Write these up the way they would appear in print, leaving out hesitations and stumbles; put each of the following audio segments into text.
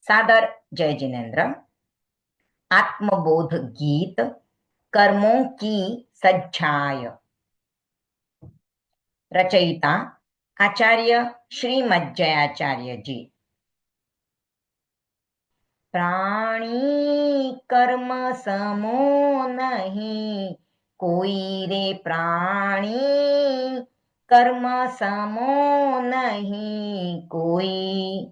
सादर जय जिनेन्द्र। आत्मबोध गीत कर्मों की सच्चाई। रचयिता आचार्य श्रीमज्जयाचार्य जी। प्राणी कर्म समो नहीं कोई रे, प्राणी कर्म समो नहीं कोई।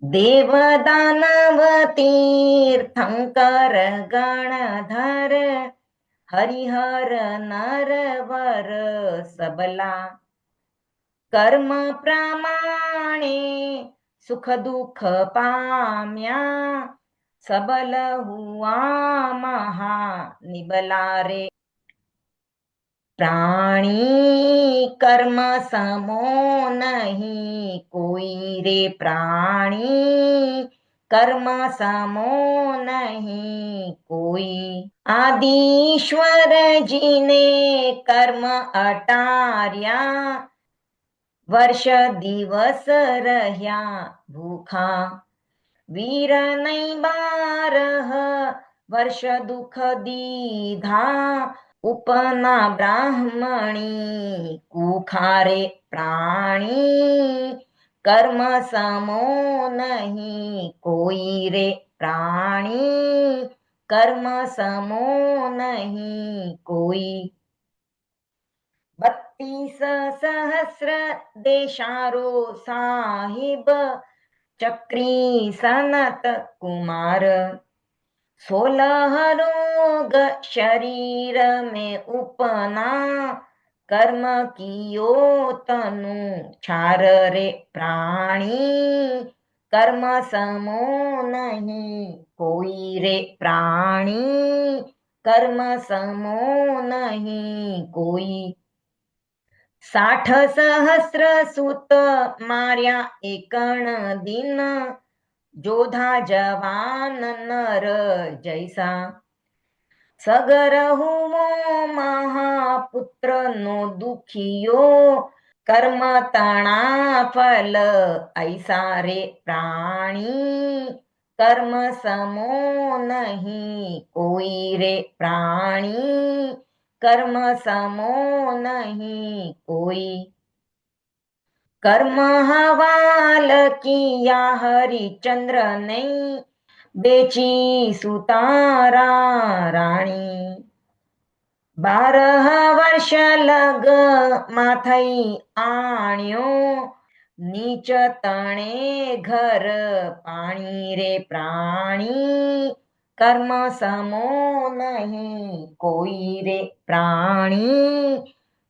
देव दानव तीर्थंकर गणधर हरिहर नरवर सबला। कर्म प्रमाणे सुख दुख पाम्या सबल हुआ महा निबला रे। प्राणी कर्म समो नहीं कोई रे, प्राणी कर्म समो नहीं कोई। आदिश्वर जी ने कर्म अटार्या वर्ष दिवस रह्या भूखा। वीर नहीं 12 वर्ष दुख दीधा उपना ब्राह्मणी कुखारे। प्राणी कर्म समो नहीं कोई रे, प्राणी कर्म समो नहीं कोई। 32 सहस्र देशारो साहिब चक्री सनत कुमार। 16 रोग शरीर में उपना कर्म कियो तनु छार रे। प्राणी कर्म समो नहीं कोई रे, प्राणी कर्म समो नहीं कोई। 60 सहस्र सुत मार्या एकण दिन जोधा जवान नर जैसा। सगर हुओ महापुत्र नो दुखियो कर्म तणा फल ऐसा रे। प्राणी कर्म समो नहीं कोई रे, प्राणी कर्म समो नहीं कोई। कर्म हवाल किया हरिचंद्र ने बेची सुतारा राणी। 12 वर्ष लग माथई आण्यो नीच तणे घर पाणी रे। प्राणी कर्म समो नहीं कोई रे, प्राणी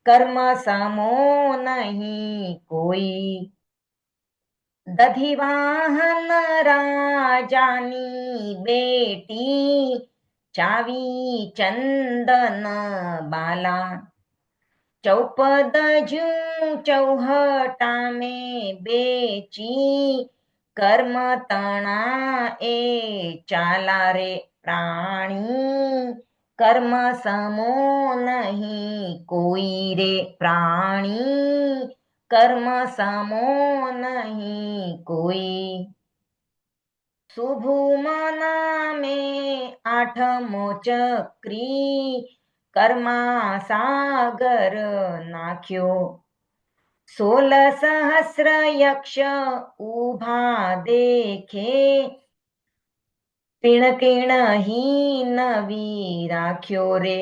कर्म समो नहीं कोई। दधिवाहन राजानी बेटी चावी चंदन बाला। चौपद जूं चौहटा में बेची कर्म तणा ए चाला रे। प्राणी कर्म समो नहीं कोई रे, प्राणी कर्म समो नहीं कोई। सुभुमना में 8मो चक्री कर्मा सागर नाख्यो। 16 सहस्र यक्ष उभा देखे पिणकिण ही नवी राख्यो रे।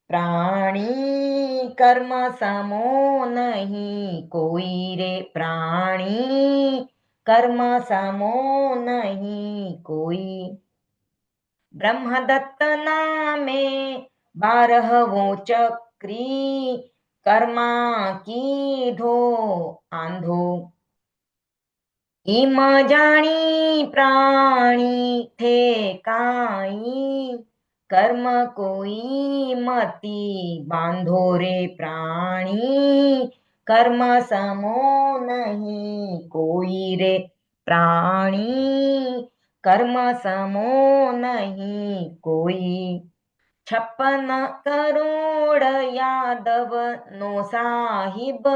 प्राणी कर्म समो नहीं कोई रे, प्राणी कर्म समो नहीं कोई। ब्रह्मदत्त नामे 12वो चक्री कर्मा कीधो आंधो। इम जानी प्राणी थे काई कर्म कोई मती बांधो रे। प्राणी कर्म समो नहीं कोई रे, प्राणी कर्म समो नहीं कोई। 56 करोड़ यादव नो साहिब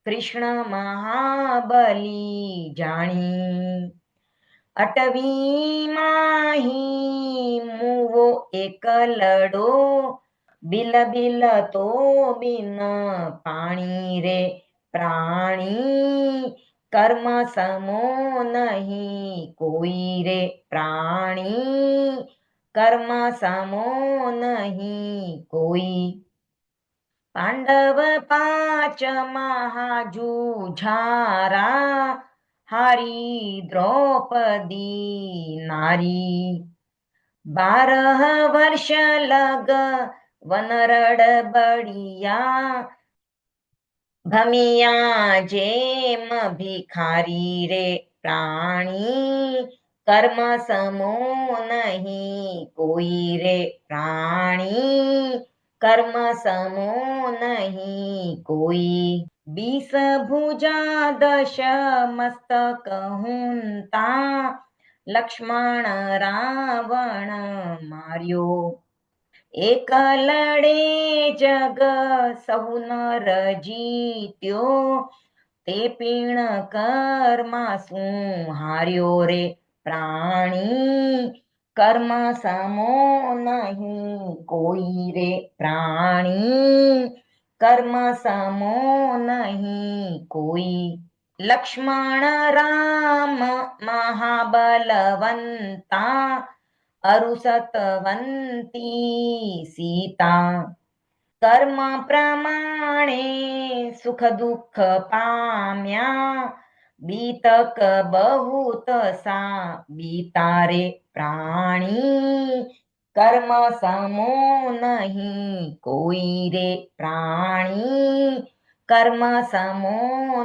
કૃષ્ણ મહાબલી જાણી અટવી માહી મુવો એકલડો બિલ બિલ તો બિન પાણી રે પ્રાણી કર્મ સમો નહીં કોઈ રે પ્રાણી કર્મ સમો નહીં કોઈ પાંડવ પાંચ મહાજુઝારા હારી દ્રૌપદી નારી 12 વર્ષ લગ વનરડ બળિયા ભમિયા જેમ ભિખારી રે પ્રાણી કર્મ સમો નહીં કોઈ રે પ્રાણી કર્મ સમો નહીં કોઈ 20 ભુજા 10 મસ્તક હુંતા લક્ષ્મણ રાવણ માર્યો એક લડે જગ સહુ નર જીત્યો તે પીણ કર્મા શું હાર્યો રે પ્રાણી કર્મ સમો નહીં કોઈ રે પ્રાણી કર્મ સમો નહીં કોઈ લક્ષ્મણ રામ મહાબલવંતા અરુસતવંતી સીતા કર્મ પ્રમાણે સુખ દુઃખ પામ્યા બીતક બહુત સા બીતા રે પ્રાણી કર્મ સમો નહીં કોઈ રે પ્રાણી કર્મ સમો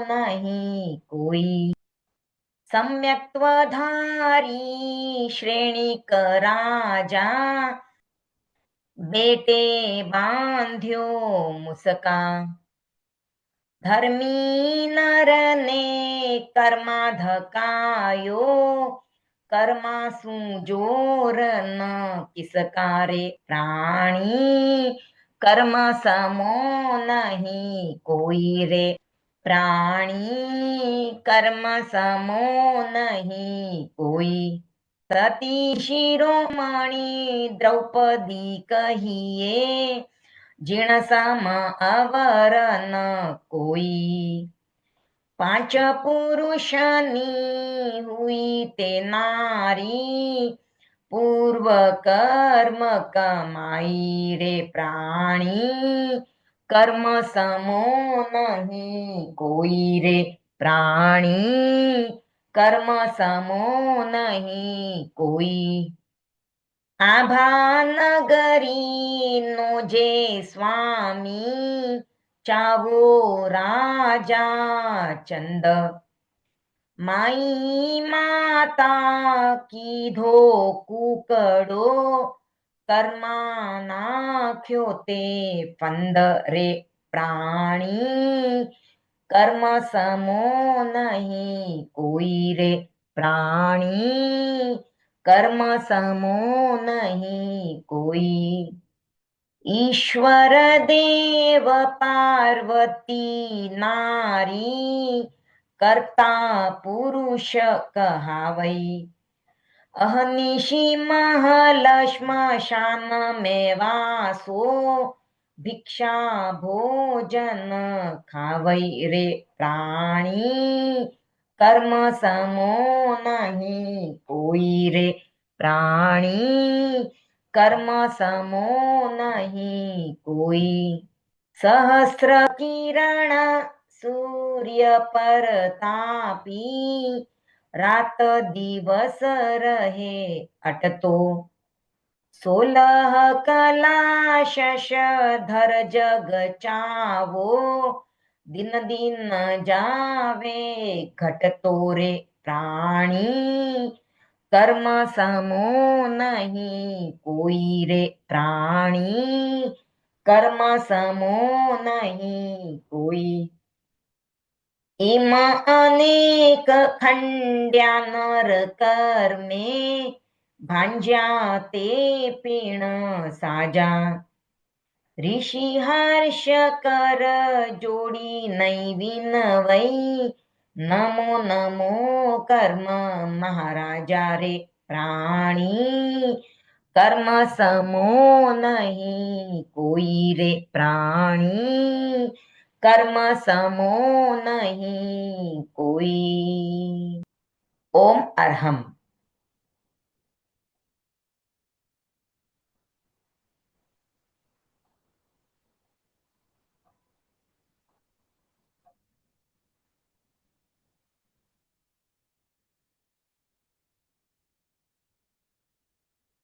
નહીં કોઈ सम्यक्त्वधारी श्रेणिक राजा बेटे बांध्यो मुसका धर्मी नरने कर्मा धकायो कर्मा सुजोर न किसकारे प्राणी कर्म समो नहीं कोई रे પ્રાણી કર્મ સમો નહીં કોઈ સતી શિરોમણી દ્રૌપદી કહીએ જીણ સમ અવર ન કોઈ 5 પુરુષની હુઈ તે નારી પૂર્વ કર્મ કમાઈ રે પ્રાણી કર્મ સમો નહીં કોઈ રે પ્રાણી કર્મ સમો નહીં કોઈ આભા નગરીનો જે સ્વામી ચાવો રાજા ચંદ માઈ માતા કીધો કુકડો કર્મા નાખ્યો તે ફંદ રે પ્રાણી કર્મ સમો નહીં કોઈ રે પ્રાણી કર્મ સમો નહીં કોઈ ઈશ્વર દેવ પાર્વતી નારી કરતા પુરુષ કહાવઈ અહનિશી મહલ શ્મશાન મેવાસો ભિક્ષા ભોજન ખાવઈ રે પ્રાણી કર્મ સમો નહીં કોઈ રે પ્રાણી કર્મ સમો નહીં કોઈ સહસ્ર કિરણ સૂર્ય પરતાપી રાત દિવસ રહે અટતો 16 કલા શશધર જગ ચાવો દિન દિન જાવે ઘટતો રે પ્રાણી કર્મ સમો નહીં કોઈ રે પ્રાણી કર્મ સમો નહીં કોઈ એમ અનેક ખંડ્યા નર કર્મે ભાંજ્યા તે પીણ સાજા ऋषि हर्ष कर जोडी नहीं विनवई, नमो नमो कर्म महाराजा रे प्राणी, कर्म समो नहीं कोई रे प्राणी, कर्म समो नहीं कोई। ओम अरहम।